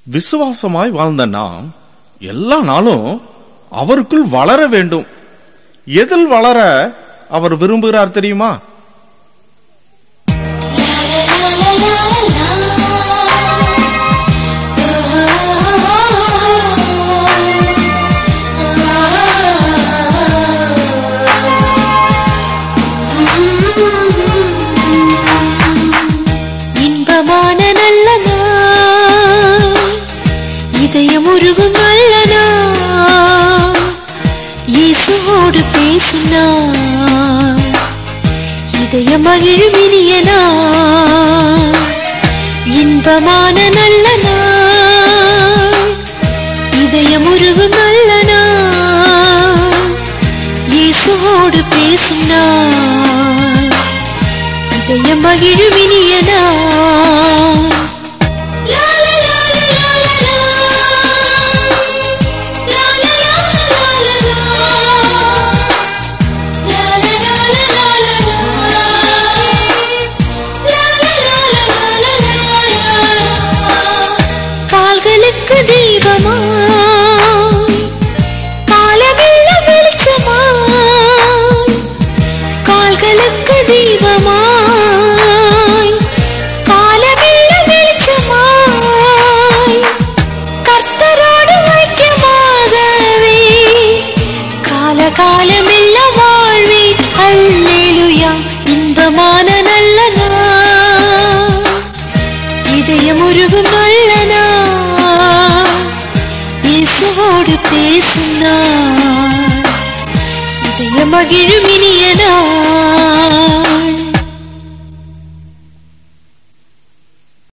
விசுவாசமாய் வாழ்ந்த நாம் எல்லா நாளும் அவருக்குள் வளர வேண்டும். எதில் வளர அவர் விரும்புகிறார் தெரியுமா? இன்பமான நல்ல இதயம் உருகும் நல்ல இயேசுவோடு பேசினா இதயம் மகிழும் இனியனா. இன்பமான நல்ல இதயம் உருகும் நல்ல இயேசுவோடு பேசினா இதயம் மகிழும் இனியனா. கால்களுக்கு தீபமா காலவெள்ள வெளிச்சமா, கால்களுக்கு தீபமா காலவெள்ள வெளிச்சமாய் கர்த்தரோடு ஐக்கியமாகவே காலகாலமெல்ல வாழ்வே. அல்லேலூயா. இன்பமான நல்ல இதயம் உருகும் நல்ல இயேசுவோடு பேசினா இதயம் மகிழும் இனிய